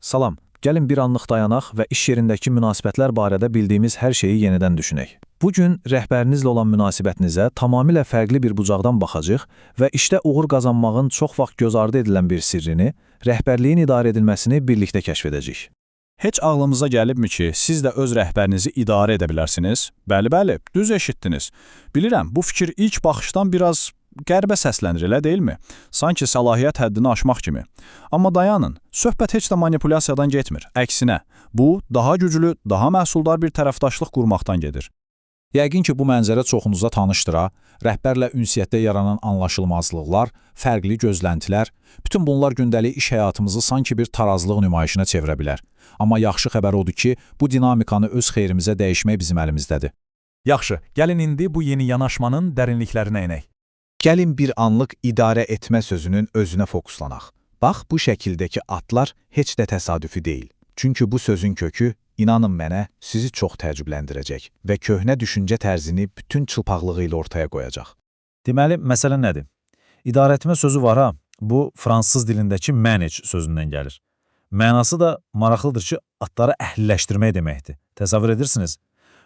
Salam, gəlin bir anlıq dayanaq və iş yerindəki münasibətlər barədə bildiyimiz hər şeyi yenidən düşünək. Bu gün rəhbərinizlə olan münasibətinizə tamamilə fərqli bir bucaqdan baxacağıq və işdə uğur qazanmağın çox vaxt göz ardı edilən bir sirrini, rəhbərliyin idarə edilməsini birlikdə kəşf edəcəyik. Heç ağlınıza gəlibmi ki, siz də öz rəhbərinizi idarə edə bilərsiniz? Bəli, düz eşitdiniz. Bilirəm, bu fikir ilk baxışdan biraz qəribə səslənir, elə deyilmi? Sanki səlahiyyət həddini aşmaq kimi. Amma dayanın, söhbət heç də manipulyasiyadan getmir. Əksinə, bu, daha güclü, daha məhsuldar bir tərəfdaşlıq qurmaqdan gedir. Yəqin ki, bu mənzərə çoxunuza tanışdır. Rəhbərlə ünsiyyətdə yaranan anlaşılmazlıqlar, fərqli gözləntilər, bütün bunlar gündəlik iş həyatımızı sanki bir tarazlıq nümayişinə çevirə bilər. Amma yaxşı xəbər odur ki, bu dinamikanı öz xeyrimizə dəyişmək bizim əlimizdədir. Yaxşı, gəlin indi bu yeni yanaşmanın dərinliklərinə enək. Gəlin bir anlıq idarə etmə sözünün özünə fokuslanaq. Bax, bu şəkildəki atlar heç də təsadüfi deyil. Çünki bu sözün kökü, inanın mənə, sizi çox təəccübləndirəcək və köhnə düşüncə tərzini bütün çılpaqlığı ilə ortaya qoyacaq. Deməli, məsələ nədir? İdarə etmə sözü var ha, bu fransız dilindəki manage sözündən gəlir. Mənası da maraqlıdır ki, atları əhliləşdirmək deməkdir. Təsəvvür edirsiniz?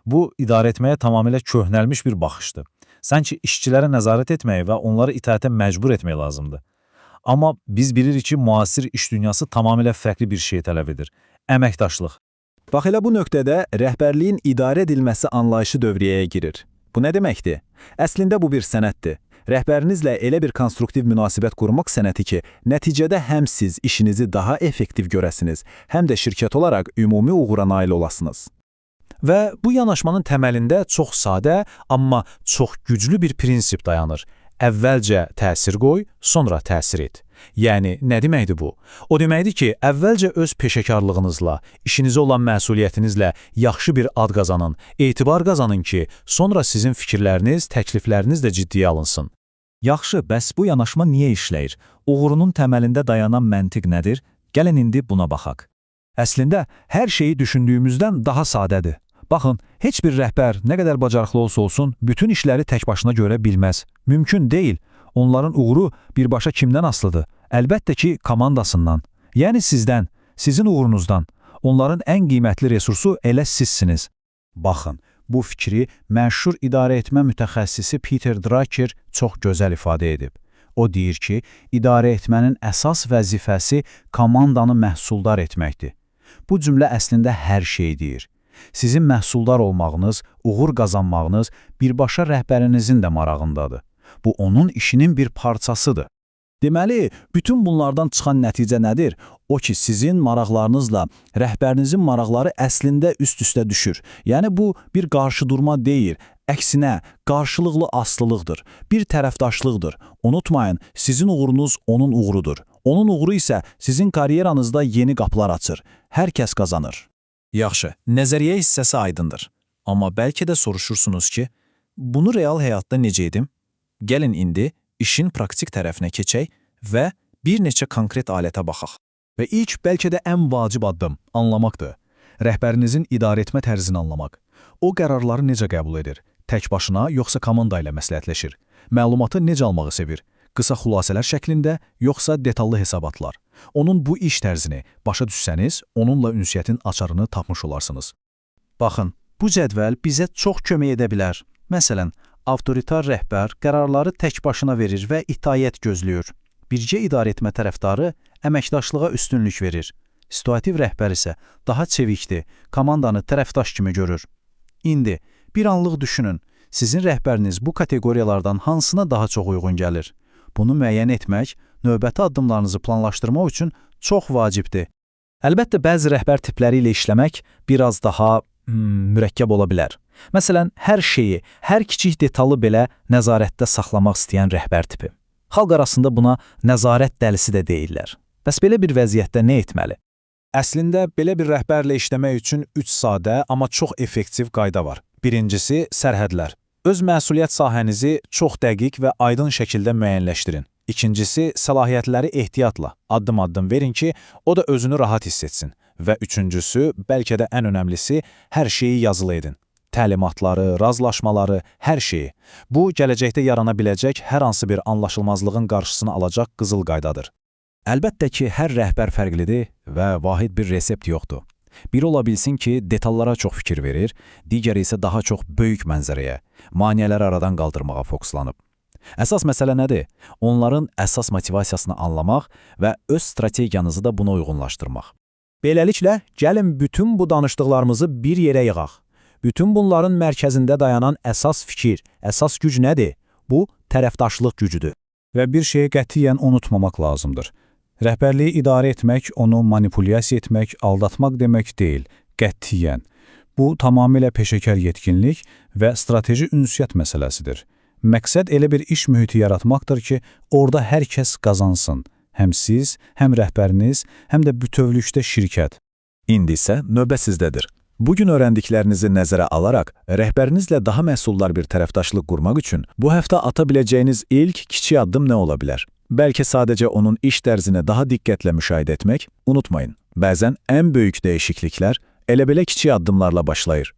Bu, idarə etməyə tamamilə köhnəlmiş bir baxışdır. Sanki işçilərə nəzarət etmək və onları itaətə məcbur etmək lazımdır. Amma biz bilirik ki, müasir iş dünyası tamamilə fərqli bir şey tələb edir. Əməkdaşlıq. Bax elə bu nöqtədə rəhbərliyin idarə edilməsi anlayışı dövriyyəyə girir. Bu nə deməkdir? Əslində bu bir sənətdir. Rəhbərinizlə elə bir konstruktiv münasibət qurmaq sənəti ki, nəticədə həm siz işinizi daha effektiv görəsiniz, həm də şirkət olaraq ümumi uğura nail olasınız. Və bu yanaşmanın təməlində çox sadə, amma çox güclü bir prinsip dayanır. Əvvəlcə təsir qoy, sonra təsir et. Yəni, nə deməkdir bu? O deməkdir ki, əvvəlcə öz peşəkarlığınızla, işinizə olan məsuliyyətinizlə yaxşı bir ad qazanın, etibar qazanın ki, sonra sizin fikirləriniz, təklifləriniz də ciddiyə alınsın. Yaxşı, bəs bu yanaşma niyə işləyir? Uğurunun təməlində dayanan məntiq nədir? Gəlin indi buna baxaq. Əslində, hər şeyi düşündüyümüzdən daha sadədir. Baxın, heç bir rəhbər nə qədər bacarıqlı olsa olsun, bütün işləri tək başına görə bilməz. Mümkün deyil. Onların uğuru birbaşa kimdən asılıdır? Əlbəttə ki, komandasından. Yəni sizdən, sizin uğurunuzdan. Onların ən qiymətli resursu elə sizsiniz. Baxın, bu fikri məşhur idarə etmə mütəxəssisi Peter Drucker çox gözəl ifadə edib. O deyir ki, idarə etmənin əsas vəzifəsi komandanı məhsuldar etməkdir. Bu cümlə əslində hər şey deyir. Sizin məhsuldar olmağınız, uğur qazanmağınız birbaşa rəhbərinizin də marağındadır. Bu, onun işinin bir parçasıdır. Deməli, bütün bunlardan çıxan nəticə nədir? O ki, sizin maraqlarınızla rəhbərinizin maraqları əslində üst-üstə düşür. Yəni, bu bir qarşıdurma deyil, əksinə, qarşılıqlı aslılıqdır, bir tərəfdaşlıqdır. Unutmayın, sizin uğurunuz onun uğurudur. Onun uğuru isə sizin karyeranızda yeni qapılar açır. Hər kəs qazanır. Yaxşı, nəzəriyyə hissəsi aydındır. Amma bəlkə də soruşursunuz ki, bunu real həyatda necə edim? Gəlin indi işin praktik tərəfinə keçək və bir neçə konkret alətə baxaq. Və ilk, bəlkə də ən vacib addım anlamaqdır. Rəhbərinizin idarə etmə tərzini anlamaq. O qərarları necə qəbul edir? Tək başına, yoxsa komanda ilə məsləhətləşir? Məlumatı necə almağı sevir? Qısa xülasələr şəklində, yoxsa detallı hesabatlar? Onun bu iş tərzini başa düşsəniz, onunla ünsiyyətin açarını tapmış olarsınız. Baxın, bu cədvəl bizə çox kömək edə bilər. Məsələn, avtoritar rəhbər qərarları tək başına verir və itaət gözləyir. Bircə idarə etmə tərəfdarı əməkdaşlığa üstünlük verir. Situativ rəhbər isə daha çevikdir, komandanı tərəfdaş kimi görür. İndi, bir anlıq düşünün, sizin rəhbəriniz bu kateqoriyalardan hansına daha çox uyğun gəlir? Bunu müəyyən etmək, növbəti addımlarınızı planlaşdırmaq üçün çox vacibdir. Əlbəttə, bəzi rəhbər tipləri ilə işləmək biraz daha mürəkkəb ola bilər. Məsələn, hər şeyi, hər kiçik detalı belə nəzarətdə saxlamaq istəyən rəhbər tipi. Xalq arasında buna nəzarət dəlisi də deyirlər. Bəs belə bir vəziyyətdə nə etməli? Əslində, belə bir rəhbərlə işləmək üçün 3 sadə, amma çox effektiv qayda var. Birincisi, sərhədlər. Öz məsuliyyət sahənizi çox dəqiq və aydın şəkildə müəyyənləşdirin. İkincisi, səlahiyyətləri ehtiyatla, addım-addım verin ki, o da özünü rahat hiss etsin. Və üçüncüsü, bəlkə də ən önəmlisi, hər şeyi yazılı edin. Təlimatları, razılaşmaları, hər şeyi. Bu, gələcəkdə yarana biləcək hər hansı bir anlaşılmazlığın qarşısını alacaq qızıl qaydadır. Əlbəttə ki, hər rəhbər fərqlidir və vahid bir resept yoxdur. Biri ola bilsin ki, detallara çox fikir verir, digəri isə daha çox böyük mənzərəyə, maneələri aradan qaldırmağa fokuslanıb. Əsas məsələ nədir? Onların əsas motivasiyasını anlamaq və öz strategiyanızı da buna uyğunlaşdırmaq. Beləliklə, gəlin bütün bu danışdıqlarımızı bir yerə yığaq. Bütün bunların mərkəzində dayanan əsas fikir, əsas güc nədir? Bu, tərəfdaşlıq gücüdür. Və bir şeyi qətiyyən unutmamaq lazımdır. Rəhbərliyi idarə etmək, onu manipulyasiya etmək, aldatmaq demək deyil, qətiyyən. Bu, tamamilə peşəkar yetkinlik və strateji ünsiyyət məsələsidir. Məqsəd elə bir iş mühiti yaratmaqdır ki, orada hər kəs qazansın. Həm siz, həm rəhbəriniz, həm də bütövlükdə şirkət. İndi isə növbə sizdədir. Bugün öyrəndiklərinizi nəzərə alaraq, rəhbərinizlə daha məhsuldar bir tərəfdaşlıq qurmaq üçün bu həftə ata biləcəyiniz ilk kiçik addım nə ola bilər? Bəlkə sadəcə onun iş tərzini daha diqqətlə müşahidə etmək? Unutmayın, bəzən ən böyük dəyişikliklər elə belə kiçik addımlarla başlayır.